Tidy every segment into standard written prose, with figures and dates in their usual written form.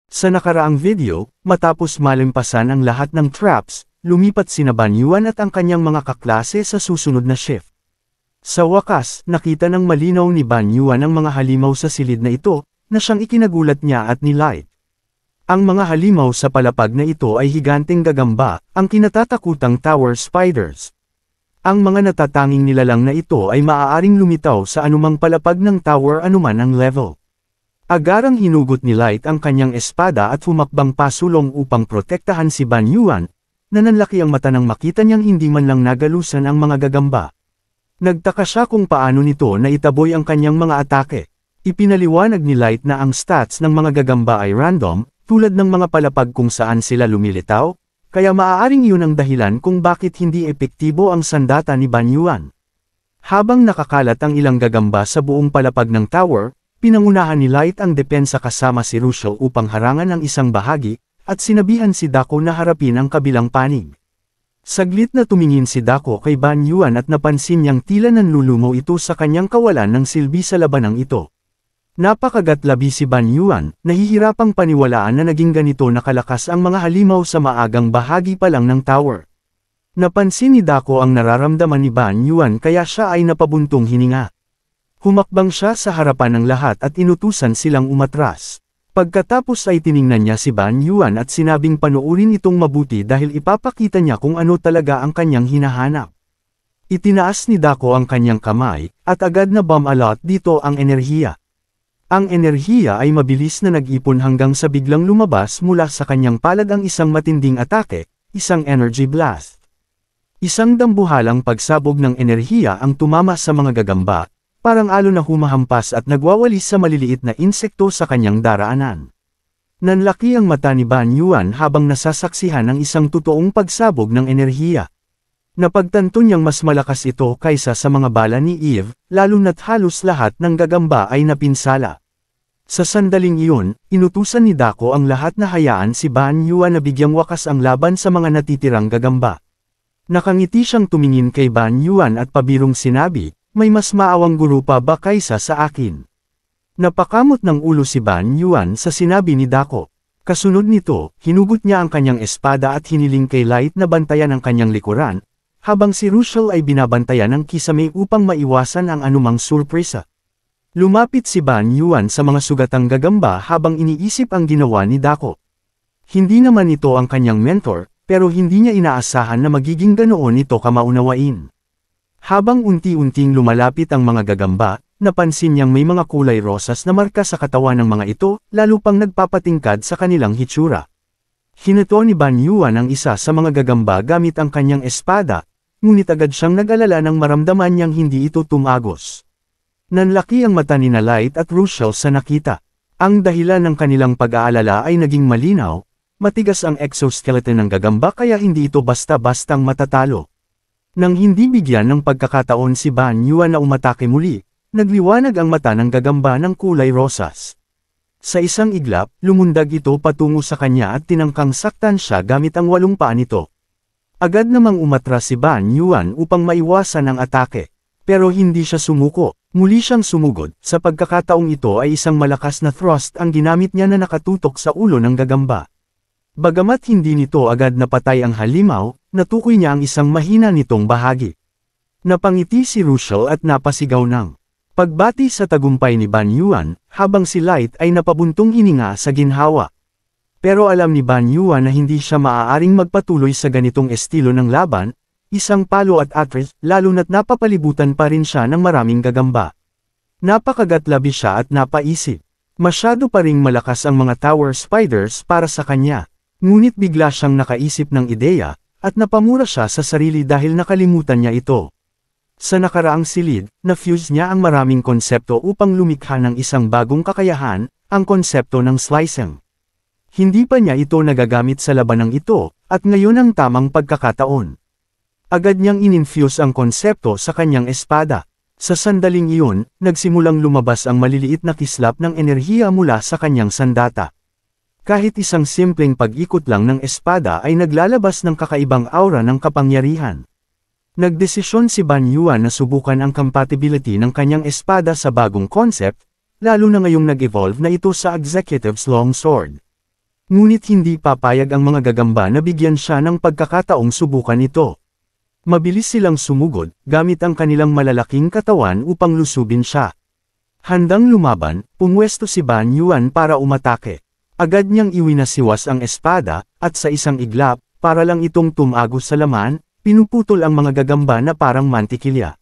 Sa nakaraang video, matapos malimpasan ang lahat ng traps, lumipat sina Ban Yuan at ang kanyang mga kaklase sa susunod na shift. Sa wakas, nakita ng malinaw ni Ban Yuan ang mga halimaw sa silid na ito, na siyang ikinagulat niya at ni Light. Ang mga halimaw sa palapag na ito ay higanteng gagamba, ang kinatatakutang tower spiders. Ang mga natatanging nilalang na ito ay maaaring lumitaw sa anumang palapag ng tower anuman ang level. Agarang hinugot ni Light ang kanyang espada at humakbang pasulong upang protektahan si Ban Yuan, na nanlaki ang mata nang makita niyang hindi man lang nagalusan ang mga gagamba. Nagtaka siya kung paano nito naitaboy ang kanyang mga atake. Ipinaliwanag ni Light na ang stats ng mga gagamba ay random, tulad ng mga palapag kung saan sila lumilitaw, kaya maaaring yun ang dahilan kung bakit hindi epektibo ang sandata ni Ban Yuan. Habang nakakalat ang ilang gagamba sa buong palapag ng tower, pinangunahan ni Light ang depensa kasama si Russell upang harangan ang isang bahagi, at sinabihan si Dako na harapin ang kabilang panig. Saglit na tumingin si Dako kay Ban Yuan at napansin niyang tila nanlulumo ito sa kanyang kawalan ng silbi sa labanang ito. Napakagatlabi si Ban Yuan, nahihirapang paniwalaan na naging ganito nakalakas ang mga halimaw sa maagang bahagi pa lang ng tower. Napansin ni Dako ang nararamdaman ni Ban Yuan kaya siya ay napabuntong hininga. Humakbang siya sa harapan ng lahat at inutusan silang umatras. Pagkatapos ay tiningnan niya si Ban Yuan at sinabing panuurin itong mabuti dahil ipapakita niya kung ano talaga ang kanyang hinahanap. Itinaas ni Dako ang kanyang kamay, at agad na bumalot dito ang enerhiya. Ang enerhiya ay mabilis na nag-ipon hanggang sa biglang lumabas mula sa kanyang palad ang isang matinding atake, isang energy blast. Isang dambuhalang pagsabog ng enerhiya ang tumama sa mga gagamba, parang alon na humahampas at nagwawalis sa maliliit na insekto sa kanyang daraanan. Nanlaki ang mata ni Ban Yuan habang nasasaksihan ng isang totoong pagsabog ng enerhiya. Napagtanto niyang mas malakas ito kaysa sa mga bala ni Eve, lalo na't halos lahat ng gagamba ay napinsala. Sa sandaling iyon, inutusan ni Dako ang lahat na hayaan si Ban Yuan na bigyang wakas ang laban sa mga natitirang gagamba. Nakangiti siyang tumingin kay Ban Yuan at pabirong sinabi, "May mas maawang guro pa ba kaysa sa akin?" Napakamot ng ulo si Ban Yuan sa sinabi ni Dako. Kasunod nito, hinugot niya ang kanyang espada at hiniling kay Light na bantayan ang kanyang likuran, habang si Russell ay binabantayan ng Kisame upang maiwasan ang anumang surpresa. Lumapit si Ban Yuan sa mga sugatang gagamba habang iniisip ang ginawa ni Dako. Hindi naman ito ang kanyang mentor, pero hindi niya inaasahan na magiging ganoon ito kamaunawain. Habang unti-unting lumalapit ang mga gagamba, napansin niyang may mga kulay rosas na marka sa katawan ng mga ito, lalo pang nagpapatingkad sa kanilang hitsura. Hinato ni Ban Yuan ang isa sa mga gagamba gamit ang kanyang espada, ngunit agad siyang nag-alala nang maramdaman niyang hindi ito tumagos. Nanlaki ang mata ni Light at Russell sa nakita. Ang dahilan ng kanilang pag-aalala ay naging malinaw, matigas ang exoskeleton ng gagamba kaya hindi ito basta-bastang matatalo. Nang hindi bigyan ng pagkakataon si Ban Yuan na umatake muli, nagliwanag ang mata ng gagamba ng kulay rosas. Sa isang iglap, lumundag ito patungo sa kanya at tinangkang saktan siya gamit ang 8 paa nito. Agad namang umatras si Ban Yuan upang maiwasan ang atake. Pero hindi siya sumuko, muli siyang sumugod, sa pagkakataong ito ay isang malakas na thrust ang ginamit niya na nakatutok sa ulo ng gagamba. Bagamat hindi nito agad napatay ang halimaw, natukoy niya ang isang mahina nitong bahagi. Napangiti si Russell at napasigaw ng pagbati sa tagumpay ni Ban Yuan, habang si Light ay napabuntong hininga sa ginhawa. Pero alam ni Ban Yuan na hindi siya maaaring magpatuloy sa ganitong estilo ng laban, isang palo at atras, lalo na't napapalibutan pa rin siya ng maraming gagamba. Napakagatlabi siya at napaisip. Masyado pa ring malakas ang mga tower spiders para sa kanya. Ngunit bigla siyang nakaisip ng ideya, at napamura siya sa sarili dahil nakalimutan niya ito. Sa nakaraang silid, na-fuse niya ang maraming konsepto upang lumikha ng isang bagong kakayahan, ang konsepto ng slicing. Hindi pa niya ito nagagamit sa labanang ito, at ngayon ang tamang pagkakataon. Agad niyang in-infuse ang konsepto sa kanyang espada. Sa sandaling iyon, nagsimulang lumabas ang maliliit na kislap ng enerhiya mula sa kanyang sandata. Kahit isang simpleng pag-ikot lang ng espada ay naglalabas ng kakaibang aura ng kapangyarihan. Nagdesisyon si Ban Yuan na subukan ang compatibility ng kanyang espada sa bagong concept, lalo na ngayong nag-evolve na ito sa Executive's Longsword. Ngunit hindi papayag ang mga gagamba na bigyan siya ng pagkakataong subukan ito. Mabilis silang sumugod, gamit ang kanilang malalaking katawan upang lusubin siya. Handang lumaban, pumwesto si Ban Yuan para umatake. Agad niyang iwinasiwas ang espada, at sa isang iglap, para lang itong tumagos sa laman, pinuputol ang mga gagamba na parang mantikilya.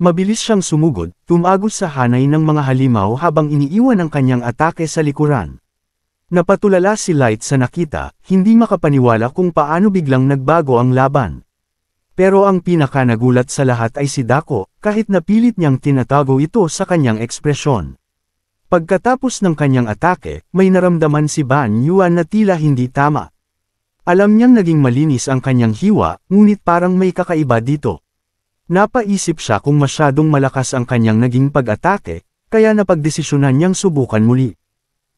Mabilis siyang sumugod, tumagos sa hanay ng mga halimaw habang iniiwan ang kanyang atake sa likuran. Napatulala si Light sa nakita, hindi makapaniwala kung paano biglang nagbago ang laban. Pero ang pinakanagulat sa lahat ay si Dako, kahit napilit niyang tinatago ito sa kanyang ekspresyon. Pagkatapos ng kanyang atake, may naramdaman si Ban Yuan na tila hindi tama. Alam niyang naging malinis ang kanyang hiwa, ngunit parang may kakaiba dito. Napaisip siya kung masyadong malakas ang kanyang naging pag-atake, kaya napagdesisyonan niyang subukan muli.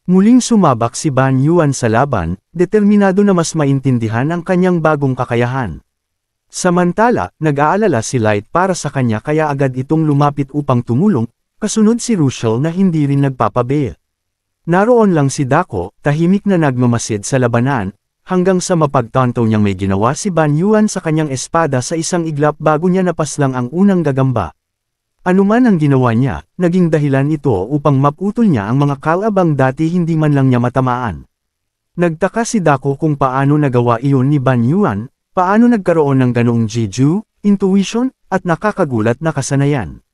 Muling sumabak si Ban Yuan sa laban, determinado na mas maintindihan ang kanyang bagong kakayahan. Samantala, nag-aalala si Light para sa kanya kaya agad itong lumapit upang tumulong, kasunod si Russell na hindi rin nagpapabail. Naroon lang si Dako, tahimik na nagmamasid sa labanan, hanggang sa mapagtanto niyang may ginawa si Ban Yuan sa kanyang espada sa isang iglap bago niya napaslang ang unang gagamba. Anuman ang ginawa niya, naging dahilan ito upang maputol niya ang mga kalabang dati hindi man lang niya matamaan. Nagtaka si Dako kung paano nagawa iyon ni Ban Yuan, paano nagkaroon ng ganoong jeju, intuition, at nakakagulat na kasanayan.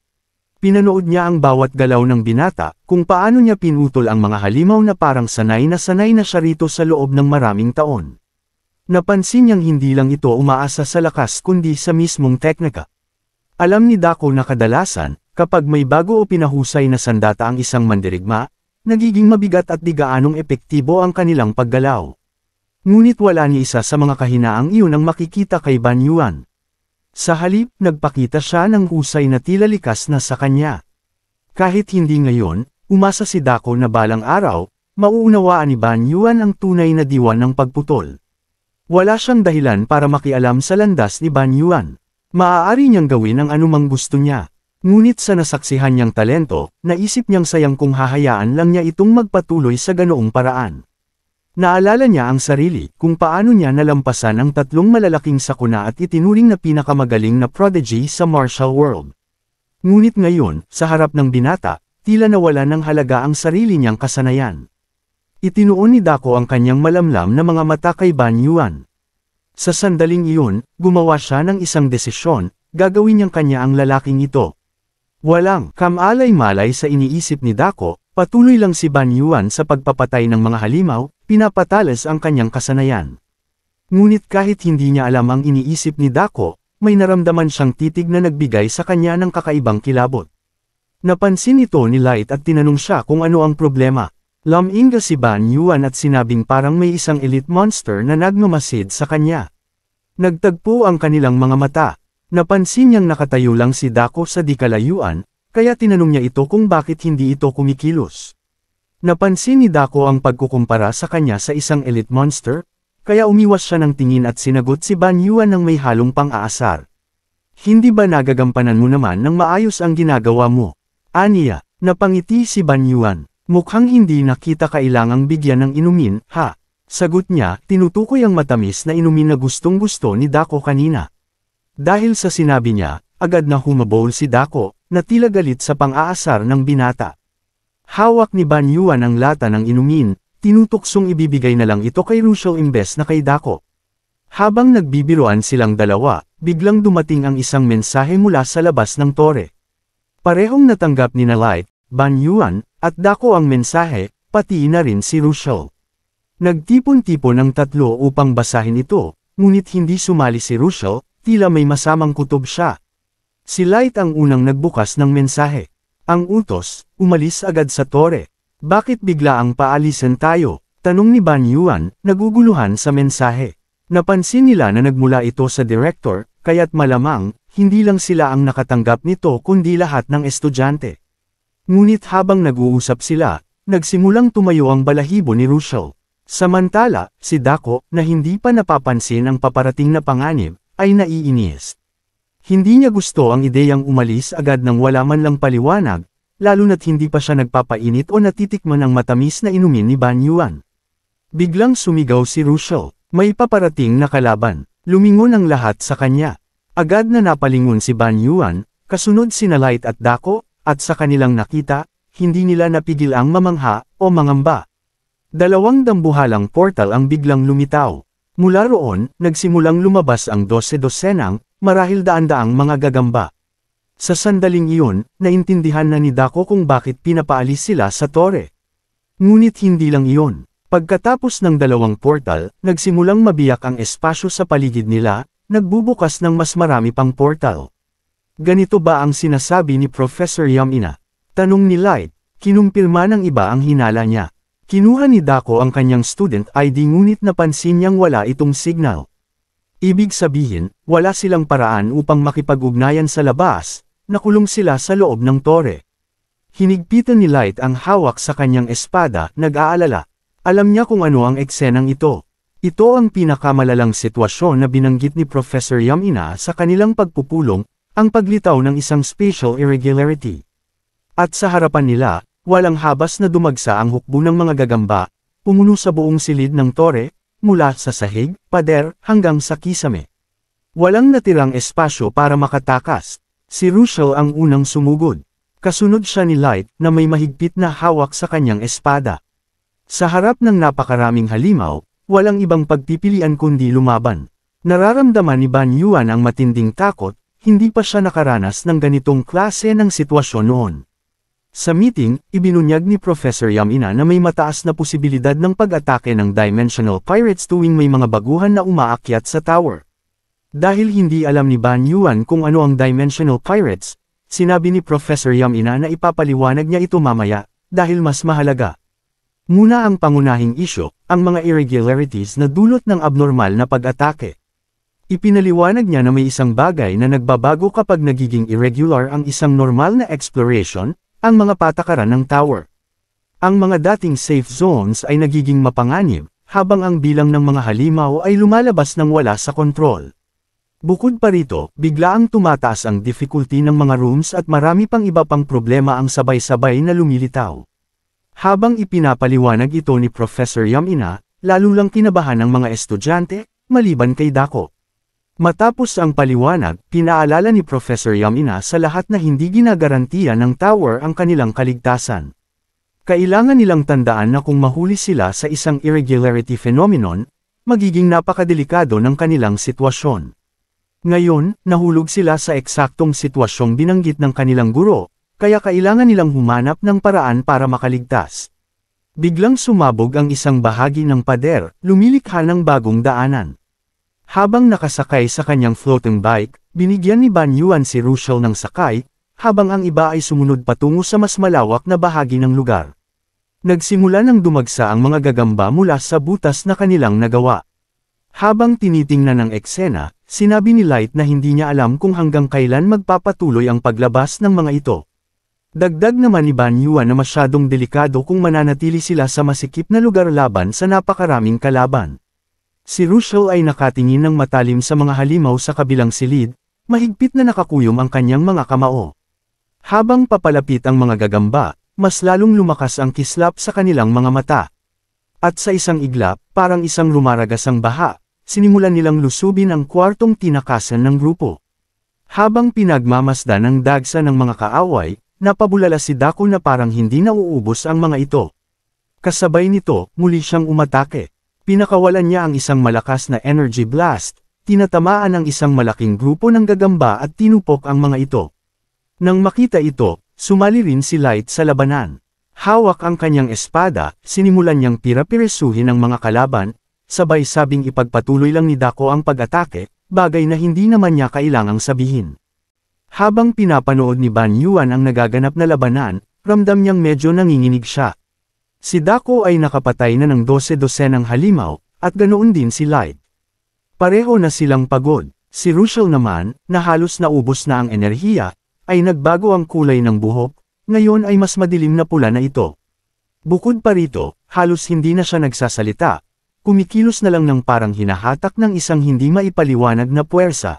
Pinanood niya ang bawat galaw ng binata, kung paano niya pinutol ang mga halimaw na parang sanay na siya rito sa loob ng maraming taon. Napansin niyang hindi lang ito umaasa sa lakas kundi sa mismong teknika. Alam ni Dako na kadalasan, kapag may bago o pinahusay na sandata ang isang mandirigma, nagiging mabigat at di gaanong epektibo ang kanilang paggalaw. Ngunit wala ni isa sa mga kahinaang iyon ang makikita kay Ban Yuan. Sa halip, nagpakita siya ng husay na tila likas na sa kanya. Kahit hindi ngayon, umasa si Dako na balang araw, mauunawaan ni Ban Yuan ang tunay na diwa ng pagputol. Wala siyang dahilan para makialam sa landas ni Ban Yuan. Maaari niyang gawin ang anumang gusto niya. Ngunit sa nasaksihan niyang talento, naisip niyang sayang kung hahayaan lang niya itong magpatuloy sa ganoong paraan. Naalala niya ang sarili, kung paano niya nalampasan ang tatlong malalaking sakuna at itinuring na pinakamagaling na prodigy sa martial world. Ngunit ngayon, sa harap ng binata, tila nawala ng halaga ang sarili niyang kasanayan. Itinuon ni Dako ang kanyang malamlam na mga mata kay Ban Yuan. Sa sandaling iyon, gumawa siya ng isang desisyon, gagawin niyang kanya ang lalaking ito. Walang kamalay-malay sa iniisip ni Dako, patuloy lang si Ban Yuan sa pagpapatay ng mga halimaw, pinapatalas ang kanyang kasanayan. Ngunit kahit hindi niya alam ang iniisip ni Dako, may naramdaman siyang titig na nagbigay sa kanya ng kakaibang kilabot. Napansin ito ni Light at tinanong siya kung ano ang problema. Luminga si Ban Yuan at sinabing parang may isang elite monster na nagmamasid sa kanya. Nagtagpo ang kanilang mga mata. Napansin niyang nakatayo lang si Dako sa di kalayuan, kaya tinanong niya ito kung bakit hindi ito kumikilos. Napansin ni Dako ang pagkukumpara sa kanya sa isang elite monster, kaya umiwas siya ng tingin at sinagot si Ban Yuan ng may halong pang-aasar. Hindi ba nagagampanan mo naman ng maayos ang ginagawa mo? Aniya, napangiti si Ban Yuan. Mukhang hindi na kita kailangang bigyan ng inumin, ha? Sagot niya, tinutukoy ang matamis na inumin na gustong-gusto ni Dako kanina. Dahil sa sinabi niya, agad na humabol si Dako, na tila galit sa pang-aasar ng binata. Hawak ni Ban Yuan ang lata ng inumin, tinutuksong ibibigay na lang ito kay Russell imbes na kay Dako. Habang nagbibiruan silang dalawa, biglang dumating ang isang mensahe mula sa labas ng tore. Parehong natanggap ni Light, Ban Yuan, at Dako ang mensahe, pati na rin si Russell. Nagtipon-tipon ang tatlo upang basahin ito, ngunit hindi sumali si Russell, tila may masamang kutob siya. Si Light ang unang nagbukas ng mensahe. Ang utos, umalis agad sa tore. Bakit bigla ang paalisan tayo? Tanong ni Ban Yuan, naguguluhan sa mensahe. Napansin nila na nagmula ito sa director, kaya't malamang, hindi lang sila ang nakatanggap nito kundi lahat ng estudyante. Ngunit habang nag-uusap sila, nagsimulang tumayo ang balahibo ni Russell. Samantala, si Dako, na hindi pa napapansin ang paparating na panganib, ay naiinis. Hindi niya gusto ang ideyang umalis agad nang wala man lang paliwanag, lalo na't hindi pa siya nagpapainit o natitikman ang matamis na inumin ni Ban Yuan. Biglang sumigaw si Russell, may paparating na kalaban. Lumingon ang lahat sa kanya. Agad na napalingon si Ban Yuan, kasunod sina Light at Dako, at sa kanilang nakita, hindi nila napigil ang mamangha o mangamba. Dalawang dambuhalang portal ang biglang lumitaw. Mula roon, nagsimulang lumabas ang 12-dosenang, marahil daan-daang mga gagamba. Sa sandaling iyon, naintindihan na ni Dako kung bakit pinapaalis sila sa tore. Ngunit hindi lang iyon. Pagkatapos ng dalawang portal, nagsimulang mabiyak ang espasyo sa paligid nila, nagbubukas ng mas marami pang portal. Ganito ba ang sinasabi ni Professor Yamina? Tanong ni Light, kinumpirma ng iba ang hinala niya. Kinuha ni Dako ang kanyang student ID ngunit napansin niyang wala itong signal. Ibig sabihin, wala silang paraan upang makipag-ugnayan sa labas, nakulong sila sa loob ng tore. Hinigpitan ni Light ang hawak sa kanyang espada, nag-aalala. Alam niya kung ano ang eksenang ito. Ito ang pinakamalalang sitwasyon na binanggit ni Professor Yamina sa kanilang pagpupulong, ang paglitaw ng isang spatial irregularity. At sa harapan nila, walang habas na dumagsa ang hukbo ng mga gagamba, pumuno sa buong silid ng tore, mula sa sahig, pader, hanggang sa kisame. Walang natirang espasyo para makatakas. Si Russell ang unang sumugod. Kasunod siya ni Light na may mahigpit na hawak sa kanyang espada. Sa harap ng napakaraming halimaw, walang ibang pagpipilian kundi lumaban. Nararamdaman ni Ban Yuan ang matinding takot, hindi pa siya nakaranas ng ganitong klase ng sitwasyon noon. Sa meeting, ibinunyag ni Professor Yamina na may mataas na posibilidad ng pag-atake ng Dimensional Pirates tuwing may mga baguhan na umaakyat sa tower. Dahil hindi alam ni Ban Yuan kung ano ang Dimensional Pirates, sinabi ni Professor Yamina na ipapaliwanag niya ito mamaya, dahil mas mahalaga. Muna ang pangunahing isyo, ang mga irregularities na dulot ng abnormal na pag-atake. Ipinaliwanag niya na may isang bagay na nagbabago kapag nagiging irregular ang isang normal na exploration, ang mga patakaran ng tower. Ang mga dating safe zones ay nagiging mapanganib, habang ang bilang ng mga halimaw ay lumalabas ng wala sa kontrol. Bukod pa rito, biglaang tumataas ang difficulty ng mga rooms at marami pang iba pang problema ang sabay-sabay na lumilitaw. Habang ipinapaliwanag ito ni Professor Yamina, lalo lang kinabahan ng mga estudyante, maliban kay Dako. Matapos ang paliwanag, pinaalala ni Professor Yamina sa lahat na hindi ginagarantiya ng tower ang kanilang kaligtasan. Kailangan nilang tandaan na kung mahuli sila sa isang irregularity phenomenon, magiging napakadelikado ng kanilang sitwasyon. Ngayon, nahulog sila sa eksaktong sitwasyong binanggit ng kanilang guro, kaya kailangan nilang humanap ng paraan para makaligtas. Biglang sumabog ang isang bahagi ng pader, lumilikha ng bagong daanan. Habang nakasakay sa kanyang floating bike, binigyan ni Ban Yuan si Russell ng sakay, habang ang iba ay sumunod patungo sa mas malawak na bahagi ng lugar. Nagsimula ng dumagsa ang mga gagamba mula sa butas na kanilang nagawa. Habang tinitingnan ng eksena, sinabi ni Light na hindi niya alam kung hanggang kailan magpapatuloy ang paglabas ng mga ito. Dagdag naman ni Ban Yuan na masyadong delikado kung mananatili sila sa masikip na lugar laban sa napakaraming kalaban. Si Russell ay nakatingin ng matalim sa mga halimaw sa kabilang silid, mahigpit na nakakuyom ang kanyang mga kamao. Habang papalapit ang mga gagamba, mas lalong lumakas ang kislap sa kanilang mga mata. At sa isang iglap, parang isang lumaragasang baha, sinimulan nilang lusubin ang kwartong tinakasan ng grupo. Habang pinagmamasdan ng dagsa ng mga kaaway, napabulala si Dako na parang hindi nauubos ang mga ito. Kasabay nito, muli siyang umatake. Pinakawalan niya ang isang malakas na energy blast, tinatamaan ang isang malaking grupo ng gagamba at tinupok ang mga ito. Nang makita ito, sumali rin si Light sa labanan. Hawak ang kanyang espada, sinimulan niyang pira-pirisuhin ang mga kalaban, sabay sabing ipagpatuloy lang ni Dako ang pag-atake, bagay na hindi naman niya kailangang sabihin. Habang pinapanood ni Ban Yuan ang nagaganap na labanan, ramdam niyang medyo nanginginig siya. Si Dako ay nakapatay na ng 12-dosenang halimaw, at ganoon din si Light. Pareho na silang pagod. Si Russell naman, na halos naubos na ang enerhiya, ay nagbago ang kulay ng buhok, ngayon ay mas madilim na pula na ito. Bukod pa rito, halos hindi na siya nagsasalita, kumikilos na lang ng parang hinahatak ng isang hindi maipaliwanag na puwersa.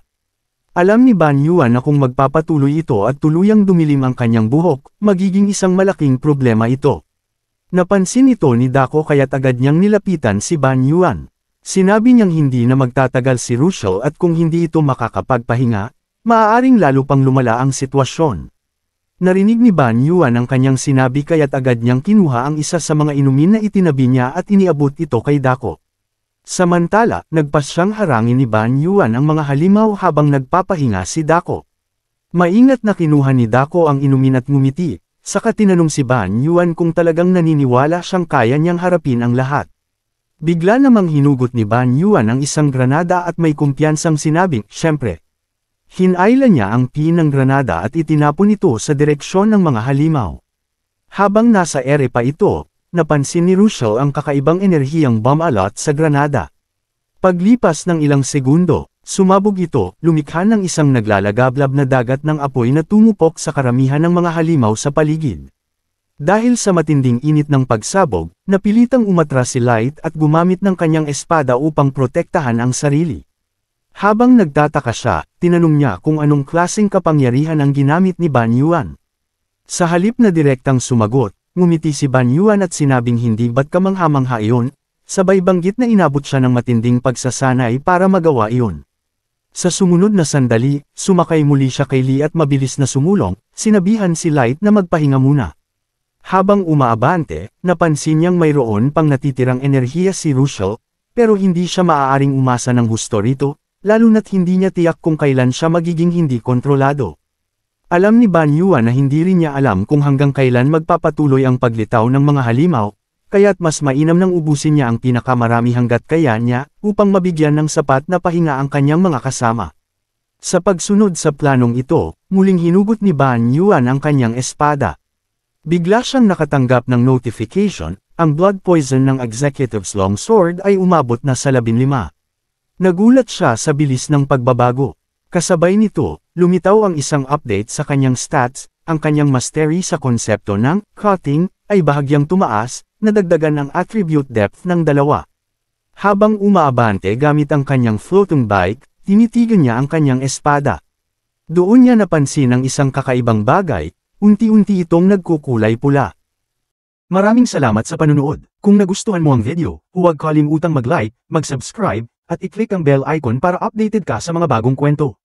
Alam ni Ban Yuan na kung magpapatuloy ito at tuluyang dumilim ang kanyang buhok, magiging isang malaking problema ito. Napansin ito ni Dako kaya't agad niyang nilapitan si Ban Yuan. Sinabi niyang hindi na magtatagal si Russell at kung hindi ito makakapagpahinga, maaaring lalo pang lumala ang sitwasyon. Narinig ni Ban Yuan ang kanyang sinabi kaya't agad niyang kinuha ang isa sa mga inumin na itinabi niya at iniabot ito kay Dako. Samantala, nagpas siyang harangin ni Ban Yuan ang mga halimaw habang nagpapahinga si Dako. Maingat na kinuha ni Dako ang inumin at ngumiti. Saka tinanong si Ban Yuan kung talagang naniniwala siyang kaya niyang harapin ang lahat. Bigla namang hinugot ni Ban Yuan ang isang granada at may kumpiyansang sinabing, "Siyempre." Hinailan niya ang pin ng granada at itinapon ito sa direksyon ng mga halimaw. Habang nasa ere pa ito, napansin ni Russell ang kakaibang enerhiyang bomb alot sa granada. Paglipas ng ilang segundo, sumabog ito, lumikha ng isang naglalagablab na dagat ng apoy na tumupok sa karamihan ng mga halimaw sa paligid. Dahil sa matinding init ng pagsabog, napilitang umatras si Light at gumamit ng kanyang espada upang protektahan ang sarili. Habang nagtataka siya, tinanong niya kung anong klaseng kapangyarihan ang ginamit ni Ban Yuan. Sa halip na direktang sumagot, ngumiti si Ban Yuan at sinabing hindi ba't kamangha-mangha iyon, sabay banggit na inabot siya ng matinding pagsasanay para magawa iyon. Sa sumunod na sandali, sumakay muli siya kay Lee at mabilis na sumulong, sinabihan si Light na magpahinga muna. Habang umaabante, napansin niyang mayroon pang natitirang enerhiya si Russell, pero hindi siya maaaring umasa ng husto rito, lalo na't hindi niya tiyak kung kailan siya magiging hindi kontrolado. Alam ni Ban Yuan na hindi rin niya alam kung hanggang kailan magpapatuloy ang paglitaw ng mga halimaw, kaya't mas mainam nang ubusin niya ang pinakamarami hanggat kaya niya, upang mabigyan ng sapat na pahinga ang kanyang mga kasama. Sa pagsunod sa planong ito, muling hinugot ni Ban Yuan ang kanyang espada. Bigla siyang nakatanggap ng notification, ang blood poison ng Executive's Longsword ay umabot na sa 15. Nagulat siya sa bilis ng pagbabago. Kasabay nito, lumitaw ang isang update sa kanyang stats, ang kanyang mastery sa konsepto ng cutting ay bahagyang tumaas, nadagdagan ang attribute depth ng 2. Habang umaabante gamit ang kanyang floating bike, tinitigan niya ang kanyang espada. Doon niya napansin ang isang kakaibang bagay, unti-unti itong nagkukulay pula. Maraming salamat sa panunood. Kung nagustuhan mo ang video, huwag kalimutang mag-like, mag-subscribe, at i-click ang bell icon para updated ka sa mga bagong kwento.